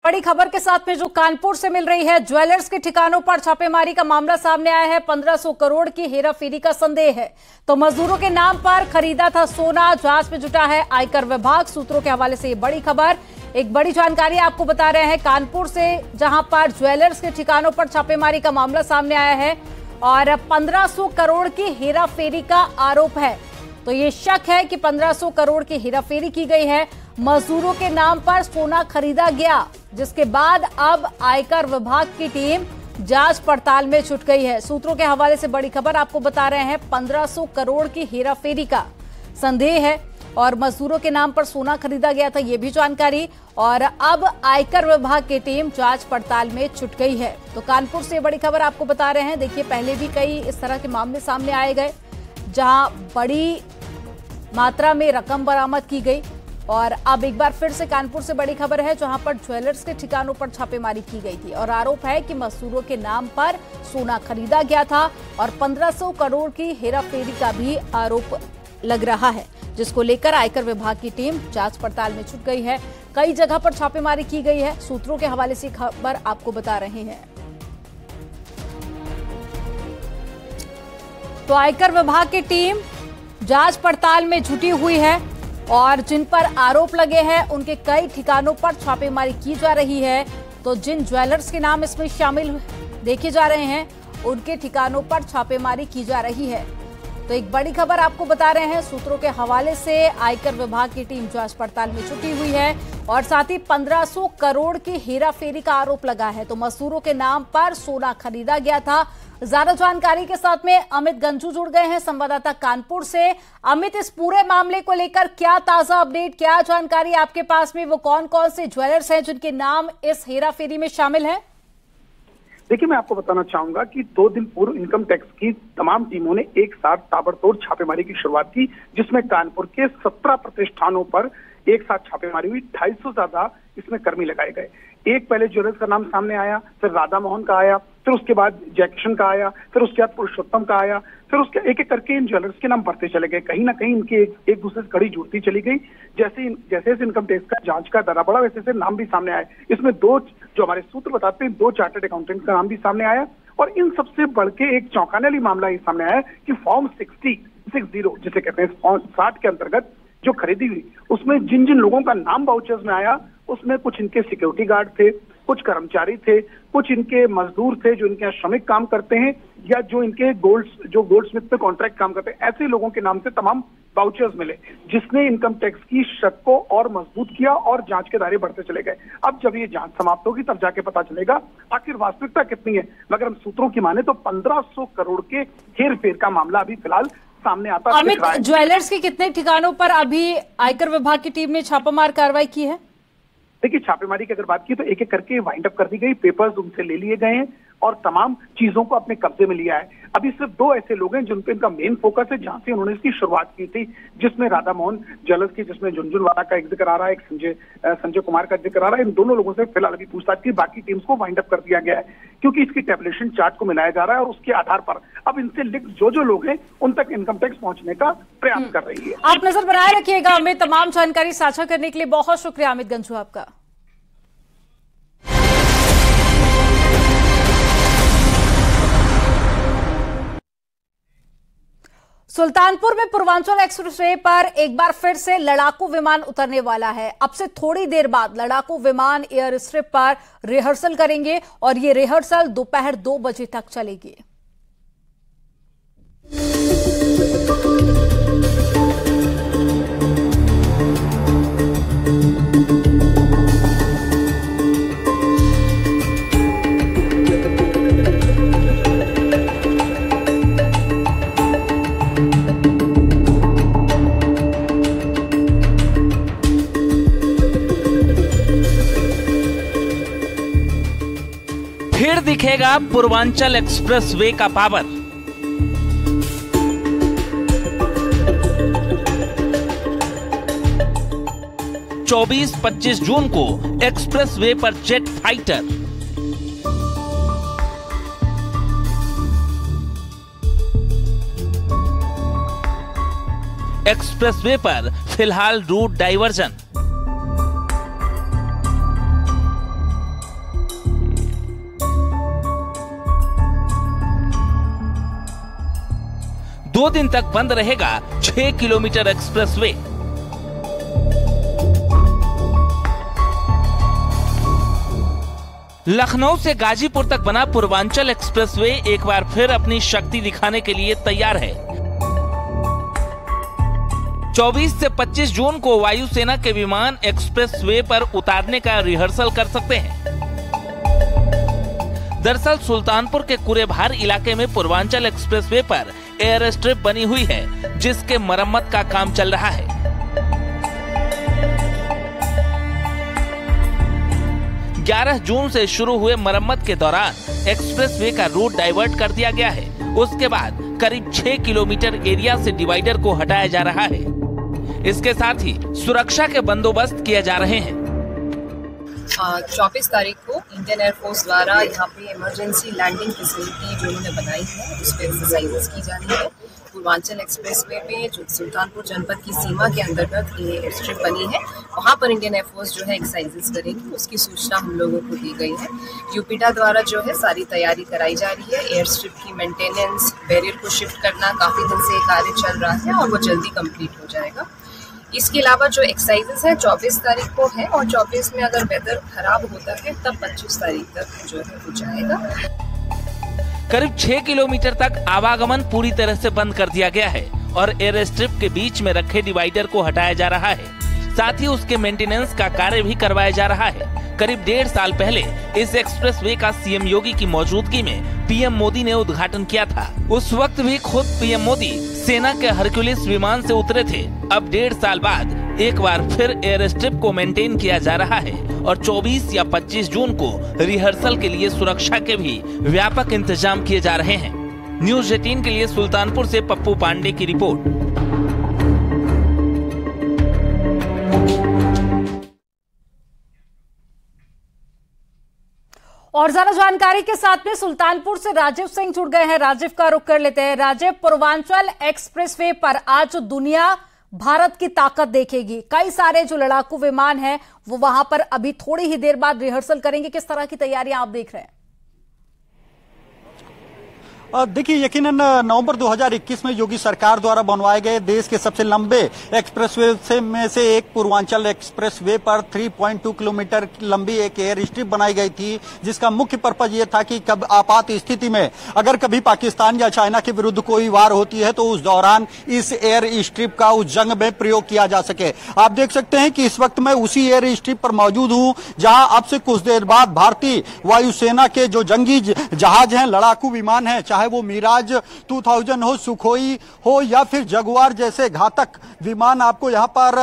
बड़ी खबर के साथ में जो कानपुर से मिल रही है, ज्वेलर्स के ठिकानों पर छापेमारी का मामला सामने आया है। 1500 करोड़ की हेराफेरी का संदेह है। तो मजदूरों के नाम पर खरीदा था सोना, जांच में जुटा है आयकर विभाग। सूत्रों के हवाले से ये बड़ी खबर, एक बड़ी जानकारी आपको बता रहे हैं कानपुर से, जहां पर ज्वेलर्स के ठिकानों पर छापेमारी का मामला सामने आया है और 1500 करोड़ की हेराफेरी का आरोप है। तो ये शक है कि 1500 करोड़ की हेराफेरी की गई है। मजदूरों के नाम पर सोना खरीदा गया, जिसके बाद अब आयकर विभाग की टीम जांच पड़ताल में जुट गई है। सूत्रों के हवाले से बड़ी खबर आपको बता रहे हैं, 1500 करोड़ की हेराफेरी का संदेह है और मजदूरों के नाम पर सोना खरीदा गया था, ये भी जानकारी। और अब आयकर विभाग की टीम जांच पड़ताल में जुट गई है। तो कानपुर से बड़ी खबर आपको बता रहे हैं। देखिए, पहले भी कई इस तरह के मामले सामने आए गए जहां बड़ी मात्रा में रकम बरामद की गई और अब एक बार फिर से कानपुर से बड़ी खबर है, जहां पर ज्वेलर्स के ठिकानों पर छापेमारी की गई थी और आरोप है कि मजदूरों के नाम पर सोना खरीदा गया था और 1500 करोड़ की हेराफेरी का भी आरोप लग रहा है, जिसको लेकर आयकर विभाग की टीम जांच पड़ताल में जुट गई है। कई जगह पर छापेमारी की गई है। सूत्रों के हवाले से खबर आपको बता रहे हैं। तो आयकर विभाग की टीम जांच पड़ताल में जुटी हुई है और जिन पर आरोप लगे हैं उनके कई ठिकानों पर छापेमारी की जा रही है। तो जिन ज्वेलर्स के नाम इसमें शामिल देखे जा रहे हैं, उनके ठिकानों पर छापेमारी की जा रही है। तो एक बड़ी खबर आपको बता रहे हैं। सूत्रों के हवाले से आयकर विभाग की टीम जांच पड़ताल में जुटी हुई है और साथ ही 1500 करोड़ की हेराफेरी का आरोप लगा है। तो मजदूरों के नाम पर सोना खरीदा गया था। ज्यादा जानकारी के साथ में अमित गंजू जुड़ गए हैं, संवाददाता कानपुर से। अमित, इस पूरे मामले को लेकर क्या ताजा अपडेट, क्या जानकारी आपके पास में? वो कौन कौन से ज्वेलर्स हैं जिनके नाम इस हेराफेरी में शामिल हैं? देखिए, मैं आपको बताना चाहूंगा कि 2 दिन पूर्व इनकम टैक्स की तमाम टीमों ने एक साथ ताबड़तोड़ छापेमारी की शुरुआत की, जिसमें कानपुर के 17 प्रतिष्ठानों पर एक साथ छापेमारी हुई। 250 से ज्यादा इसमें कर्मी लगाए गए। एक पहले ज्वेलर्स का नाम सामने आया, फिर राधा मोहन का आया, फिर उसके बाद जयकिशन का आया, फिर उसके बाद पुरुषोत्तम का आया, फिर उसके एक एक करके इन ज्वेलर्स के नाम बढ़ते चले गए। कहीं ना कहीं इनके एक दूसरे से कड़ी जुड़ती चली गई। जैसे इनकम टैक्स का जांच का दरा बढ़ा, वैसे नाम भी सामने आए। इसमें दो, जो हमारे सूत्र बताते हैं, 2 चार्टर्ड अकाउंटेंट का नाम भी सामने आया और इन सबसे बढ़ के एक चौंकाने वाली मामला ये सामने आया कि फॉर्म 60 जिसे कहते हैं, फॉर्म 60 के अंतर्गत जो खरीदी हुई, उसमें जिन जिन लोगों का नाम वाउचर्स में आया, उसमें कुछ इनके सिक्योरिटी गार्ड थे, कुछ कर्मचारी थे, कुछ इनके मजदूर थे जो इनके यहाँ श्रमिक काम करते हैं, या जो इनके गोल्ड स्मिथ पे कॉन्ट्रैक्ट काम करते हैं। ऐसे लोगों के नाम से तमाम वाउचर्स मिले, जिसने इनकम टैक्स की शक को और मजबूत किया और जांच के दायरे बढ़ते चले गए। अब जब ये जांच समाप्त होगी तब जाके पता चलेगा आखिर वास्तविकता कितनी है। मगर हम सूत्रों की माने तो 1500 करोड़ के हेर फेर का मामला अभी फिलहाल सामने आता है। अमित, ज्वेलर्स के कितने ठिकानों पर अभी आयकर विभाग की टीम ने छापामार कार्रवाई की है? देखिए, छापेमारी की अगर बात की तो एक एक करके वाइंड अप कर दी गई, पेपर्स उनसे ले लिए गए हैं और तमाम चीजों को अपने कब्जे में लिया है। अभी सिर्फ 2 ऐसे लोग हैं जिन पे इनका मेन फोकस है, जहां से उन्होंने इसकी शुरुआत की थी, जिसमें राधा मोहन ज्वेलर्स की, जिसमें झुनझुनवाला का एक जिक्र आ रहा है, एक संजय कुमार का जिक्र आ रहा है। इन दोनों लोगों से फिलहाल अभी पूछताछ की, बाकी टीम्स को वाइंड अप कर दिया गया है, क्योंकि इसकी टैबुलेशन चार्ट को मिलाया जा रहा है और उसके आधार पर अब इनसे लिंक जो लोग हैं उन तक इनकम टैक्स पहुंचने का प्रयास कर रही है। आप नजर बनाए रखिएगा। अमित, तमाम जानकारी साझा करने के लिए बहुत शुक्रिया अमित गंजू आपका। सुल्तानपुर में पूर्वांचल एक्सप्रेसवे पर एक बार फिर से लड़ाकू विमान उतरने वाला है। अब से थोड़ी देर बाद लड़ाकू विमान एयर स्ट्रिप पर रिहर्सल करेंगे और ये रिहर्सल दोपहर 2 बजे तक चलेगी। फिर दिखेगा पूर्वांचल एक्सप्रेसवे का पावर। 24-25 जून को एक्सप्रेसवे पर जेट फाइटर, एक्सप्रेसवे पर फिलहाल रूट डाइवर्जन। 2 दिन तक बंद रहेगा 6 किलोमीटर एक्सप्रेसवे। लखनऊ से गाजीपुर तक बना पूर्वांचल एक्सप्रेसवे एक बार फिर अपनी शक्ति दिखाने के लिए तैयार है। 24 से 25 जून को वायुसेना के विमान एक्सप्रेसवे पर उतारने का रिहर्सल कर सकते हैं। दरअसल सुल्तानपुर के कुरेभार इलाके में पूर्वांचल एक्सप्रेसवे पर एयर स्ट्रिप बनी हुई है, जिसके मरम्मत का काम चल रहा है। 11 जून से शुरू हुए मरम्मत के दौरान एक्सप्रेसवे का रूट डाइवर्ट कर दिया गया है। उसके बाद करीब 6 किलोमीटर एरिया से डिवाइडर को हटाया जा रहा है। इसके साथ ही सुरक्षा के बंदोबस्त किए जा रहे हैं। 24 तारीख को इंडियन एयरफोर्स द्वारा यहाँ पे इमरजेंसी लैंडिंग फैसिलिटी जो उन्होंने बनाई है, उस पर एक्सरसाइजेस की जा रही है। पूर्वांचल एक्सप्रेसवे पे जो सुल्तानपुर जनपद की सीमा के अंतर्गत ये एयर स्ट्रिप बनी है, वहाँ पर इंडियन एयरफोर्स जो है एक्सरसाइजेस करेंगी, उसकी सूचना हम लोगों को दी गई है। यूपीडा द्वारा जो है सारी तैयारी कराई जा रही है। एयर स्ट्रिप की मेंटेनेंस, बैरियर को शिफ्ट करना, काफ़ी दिन से कार्य चल रहा है और वो जल्दी कम्प्लीट हो जाएगा। इसके अलावा जो एक्सरसाइजेस है 24 तारीख को है और 24 में अगर वेदर खराब होता है तब 25 तारीख तक जो है हो जाएगा। करीब 6 किलोमीटर तक आवागमन पूरी तरह से बंद कर दिया गया है और एयर स्ट्रिप के बीच में रखे डिवाइडर को हटाया जा रहा है। साथ ही उसके मेंटेनेंस का कार्य भी करवाया जा रहा है। करीब 1.5 साल पहले इस एक्सप्रेसवे का सीएम योगी की मौजूदगी में पीएम मोदी ने उद्घाटन किया था। उस वक्त भी खुद पीएम मोदी सेना के हरक्यूलिस विमान से उतरे थे। अब 1.5 साल बाद एक बार फिर एयर स्ट्रिप को मेंटेन किया जा रहा है और 24 या 25 जून को रिहर्सल के लिए सुरक्षा के भी व्यापक इंतजाम किए जा रहे हैं। न्यूज़ 18 के लिए सुल्तानपुर से पप्पू पांडे की रिपोर्ट। और ज्यादा जानकारी के साथ में सुल्तानपुर से राजीव सिंह जुड़ गए हैं। राजीव का रुख कर लेते हैं। राजीव, पूर्वांचल एक्सप्रेसवे पर आज दुनिया भारत की ताकत देखेगी। कई सारे जो लड़ाकू विमान हैं वो वहां पर अभी थोड़ी ही देर बाद रिहर्सल करेंगे। किस तरह की तैयारियां आप देख रहे हैं? देखिए, यकीनन नवंबर 2021 में योगी सरकार द्वारा बनवाए गए देश के सबसे लंबे एक्सप्रेसवे में से एक पूर्वांचल एक्सप्रेसवे पर 3.2 किलोमीटर लंबी एक एयर स्ट्रिप बनाई गई थी, जिसका मुख्य पर्पज ये था कि कब आपात स्थिति में अगर कभी पाकिस्तान या चाइना के विरुद्ध कोई वार होती है तो उस दौरान इस एयर स्ट्रिप का उस जंग में प्रयोग किया जा सके। आप देख सकते हैं कि इस वक्त मैं उसी एयर स्ट्रिप पर मौजूद हूं, जहां अब से कुछ देर बाद भारतीय वायुसेना के जो जंगी जहाज हैं, लड़ाकू विमान हैं, चाहे वो मिराज 2000 हो, सुखोई हो या फिर जगुआर जैसे घातक विमान आपको यहां पर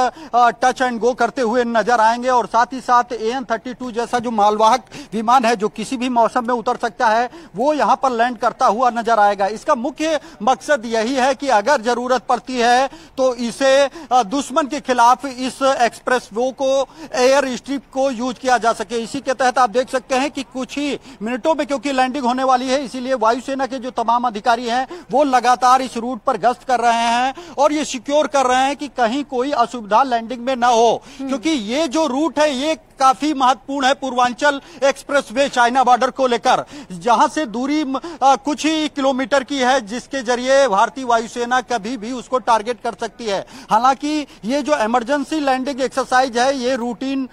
टच एंड गो करते हुए नजर आएंगे। और साथ ही साथ AN-32 जैसा जो मालवाहक विमान है जो किसी भी मौसम में उतर सकता है, वो यहां पर लैंड करता हुआ नजर आएगा। इसका मुख्य मकसद यही है कि अगर जरूरत पड़ती है तो इसे दुश्मन के खिलाफ इस एक्सप्रेसवे को, एयर स्ट्रिप को यूज किया जा सके। इसी के तहत आप देख सकते हैं कि कुछ ही मिनटों में क्योंकि लैंडिंग होने वाली है, इसीलिए वायुसेना के जो तमाम अधिकारी हैं वो लगातार इस रूट पर गश्त कर रहे हैं और ये सिक्योर कर रहे हैं कि कहीं कोई असुविधा लैंडिंग में ना हो, क्योंकि ये जो रूट है ये काफी महत्वपूर्ण है। पूर्वांचल एक्सप्रेसवे चाइना बॉर्डर को लेकर जहां से दूरी कुछ ही किलोमीटर की है, जिसके जरिए भारतीय वायुसेना कभी भी उसको टारगेट कर सकती है। हालांकि ये जो इमरजेंसी लैंडिंग एक्सरसाइज है ये रूटीन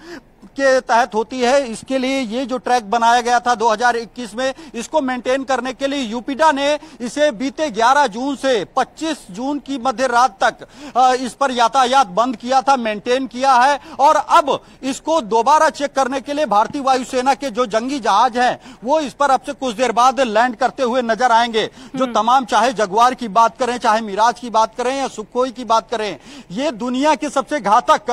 के तहत होती है। इसके लिए ये जो ट्रैक बनाया गया था 2021 में, इसको मेंटेन करने के लिए यूपीडा ने इसे बीते 11 जून से 25 जून की मध्य रात तक इस पर यातायात बंद किया था, मेंटेन किया है। और अब इसको दोबारा चेक करने के लिए भारतीय वायुसेना के जो जंगी जहाज हैं वो इस पर अब से कुछ देर बाद लैंड करते हुए नजर आएंगे। जो तमाम, चाहे जगुआर की बात करें, चाहे मिराज की बात करें या सुखोई की बात करें, ये दुनिया के सबसे घातक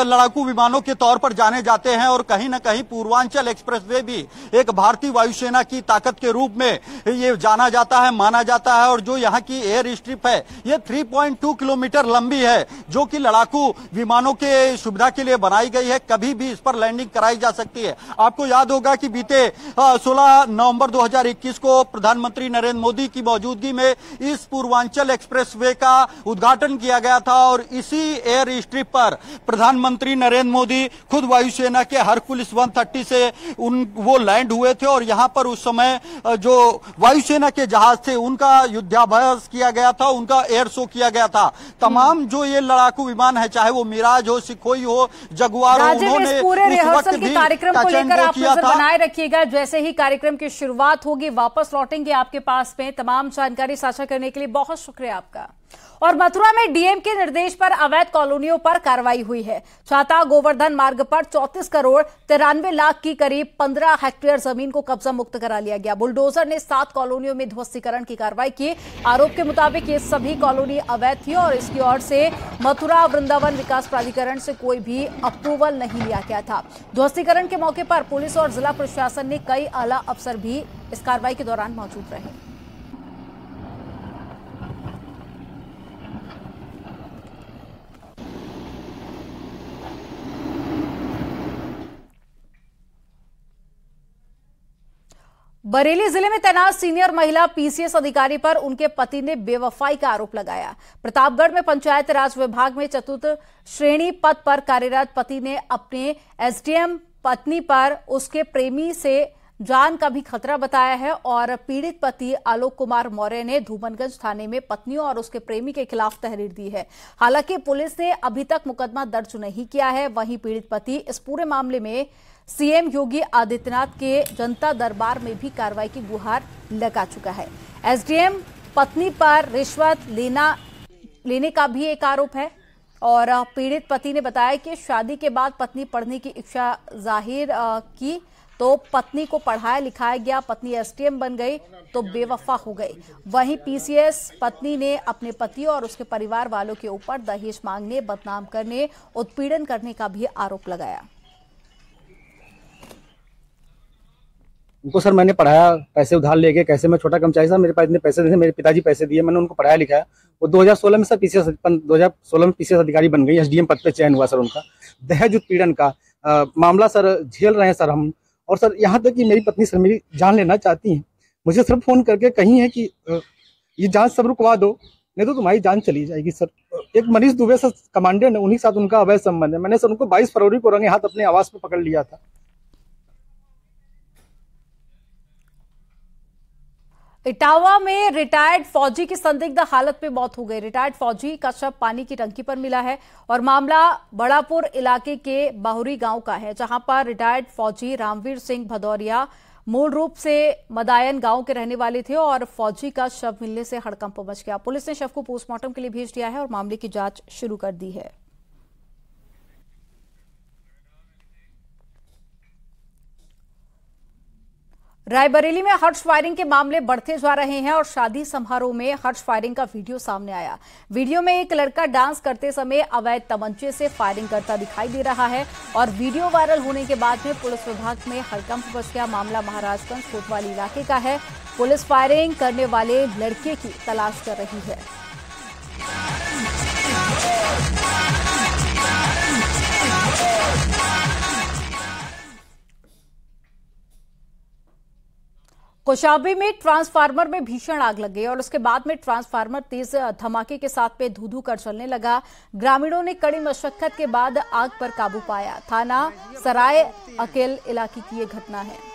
लड़ाकू विमानों के तौर पर जाने जाते हैं। और कहीं ना कहीं पूर्वांचल एक्सप्रेसवे भी एक भारतीय वायुसेना की ताकत के रूप में ये जाना जाता है, माना जाता है। और जो यहाँ की एयर स्ट्रिप है ये 3.2 किलोमीटर लंबी है, जो कि लड़ाकू विमानों के सुविधा के लिए बनाई गई है। कभी भी इस पर लैंडिंग कराई जा सकती है। आपको याद होगा कि बीते 16 नवंबर 2021 को प्रधानमंत्री नरेंद्र मोदी की मौजूदगी में इस पूर्वांचल एक्सप्रेसवे का उद्घाटन किया गया था और इसी एयर स्ट्रिप पर प्रधानमंत्री नरेंद्र मोदी खुद वायुसेना के हरकुलिस 130 से वो लैंड हुए थे और यहाँ पर उस समय जो वायुसेना के जहाज थे उनका युद्धाभ्यास किया गया था, उनका एयर शो किया गया था। तमाम जो ये लड़ाकू विमान है, चाहे वो मिराज हो, सुखोई हो, जगुआर हो, उन्होंने पूरे रिहर्सल के कार्यक्रम को लेकर आप नजर बनाए रखिएगा। जैसे ही कार्यक्रम की शुरुआत होगी वापस लौटेंगे आपके पास में। तमाम जानकारी साझा करने के लिए बहुत शुक्रिया आपका। और मथुरा में डीएम के निर्देश पर अवैध कॉलोनियों पर कार्रवाई हुई है। छाता गोवर्धन मार्ग पर 34 करोड़ 93 लाख की करीब 15 हेक्टेयर जमीन को कब्जा मुक्त करा लिया गया। बुलडोजर ने 7 कॉलोनियों में ध्वस्तीकरण की कार्रवाई की। आरोप के मुताबिक ये सभी कॉलोनी अवैध थी और इसकी ओर से मथुरा वृंदावन विकास प्राधिकरण से कोई भी अप्रूवल नहीं लिया गया था। ध्वस्तीकरण के मौके पर पुलिस और जिला प्रशासन ने कई आला अफसर भी इस कार्रवाई के दौरान मौजूद रहे। बरेली जिले में तैनात सीनियर महिला पीसीएस अधिकारी पर उनके पति ने बेवफाई का आरोप लगाया। प्रतापगढ़ में पंचायत राज विभाग में चतुर्थ श्रेणी पद पर कार्यरत पति ने अपने एसडीएम पत्नी पर उसके प्रेमी से जान का भी खतरा बताया है और पीड़ित पति आलोक कुमार मौर्य ने धूमनगंज थाने में पत्नी और उसके प्रेमी के खिलाफ तहरीर दी है। हालांकि पुलिस ने अभी तक मुकदमा दर्ज नहीं किया है। वहीं पीड़ित पति इस पूरे मामले में सीएम योगी आदित्यनाथ के जनता दरबार में भी कार्रवाई की गुहार लगा चुका है। एसडीएम पत्नी पर रिश्वत लेने का भी एक आरोप है और पीड़ित पति ने बताया कि शादी के बाद पत्नी पढ़ने की इच्छा जाहिर की तो पत्नी को पढ़ाया लिखाया गया, पत्नी एसडीएम बन गई तो बेवफा हो गई। वहीं पीसीएस पत्नी ने अपने पति और उसके परिवार वालों के ऊपर दहेज मांगने, बदनाम करने, उत्पीड़न करने का भी आरोप लगाया। उनको सर मैंने पढ़ाया, पैसे उधार लेके, कैसे मैं छोटा कर्मचारी था, मेरे पास इतने पैसे दिए, मेरे पिताजी पैसे दिए, मैंने उनको पढ़ाया लिखाया। वो 2016 में सर 2016 में पीसीएस अधिकारी बन गई, एसडीएम पद पे चयन हुआ सर उनका। दहेज उत्पीड़न का मामला सर झेल रहे हैं सर हम। और सर यहाँ तक कि मेरी पत्नी सर मेरी जान लेना चाहती हैं, मुझे सिर्फ फोन करके कही है कि ये जांच सब रुकवा दो, नहीं तो तुम्हारी जान चली जाएगी। सर एक मनीष दुबे सर कमांडेंट है, उन्हीं साथ उनका अवैध संबंध है। मैंने सर उनको 22 फरवरी को रंगे हाथ अपने आवास पे पकड़ लिया था। इटावा में रिटायर्ड फौजी की संदिग्ध हालत में मौत हो गई। रिटायर्ड फौजी का शव पानी की टंकी पर मिला है और मामला बड़ापुर इलाके के बाहुरी गांव का है, जहां पर रिटायर्ड फौजी रामवीर सिंह भदौरिया मूल रूप से मदायन गांव के रहने वाले थे और फौजी का शव मिलने से हड़कंप मच गया। पुलिस ने शव को पोस्टमार्टम के लिए भेज दिया है और मामले की जांच शुरू कर दी है। रायबरेली में हर्ष फायरिंग के मामले बढ़ते जा रहे हैं और शादी समारोह में हर्ष फायरिंग का वीडियो सामने आया। वीडियो में एक लड़का डांस करते समय अवैध तमंचे से फायरिंग करता दिखाई दे रहा है और वीडियो वायरल होने के बाद में पुलिस विभाग में हड़कंप मच गया। मामला महाराजगंज कोतवाली इलाके का है। पुलिस फायरिंग करने वाले लड़के की तलाश कर रही है। कौशाम्बी में ट्रांसफार्मर में भीषण आग लग गई और उसके बाद में ट्रांसफार्मर तेज धमाके के साथ में धू-धू कर चलने लगा। ग्रामीणों ने कड़ी मशक्कत के बाद आग पर काबू पाया। थाना सराय अकेल इलाके की ये घटना है।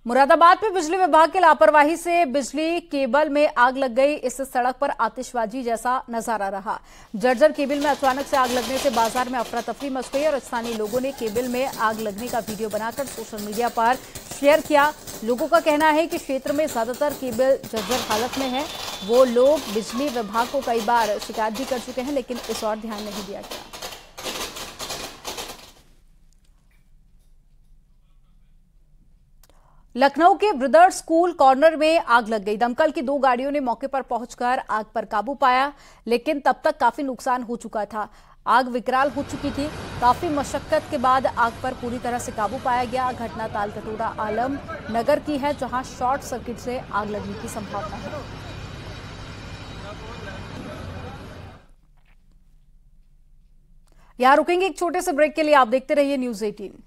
मुरादाबाद में बिजली विभाग की लापरवाही से बिजली केबल में आग लग गई। इस सड़क पर आतिशबाजी जैसा नजारा रहा। जर्जर केबल में अचानक से आग लगने से बाजार में अफरा तफरी मच गई और स्थानीय लोगों ने केबल में आग लगने का वीडियो बनाकर सोशल मीडिया पर शेयर किया। लोगों का कहना है कि क्षेत्र में ज्यादातर केबल जर्जर हालत में है। वो लोग बिजली विभाग को कई बार शिकायत भी कर चुके हैं, लेकिन इस और ध्यान नहीं दिया गया। लखनऊ के ब्रदर्स स्कूल कॉर्नर में आग लग गई। दमकल की 2 गाड़ियों ने मौके पर पहुंचकर आग पर काबू पाया, लेकिन तब तक काफी नुकसान हो चुका था। आग विकराल हो चुकी थी। काफी मशक्कत के बाद आग पर पूरी तरह से काबू पाया गया। घटना तालकटोरा आलम नगर की है, जहां शॉर्ट सर्किट से आग लगने की संभावना है। यहां रुकेंगे एक छोटे से ब्रेक के लिए। आप देखते रहिए न्यूज़ 18।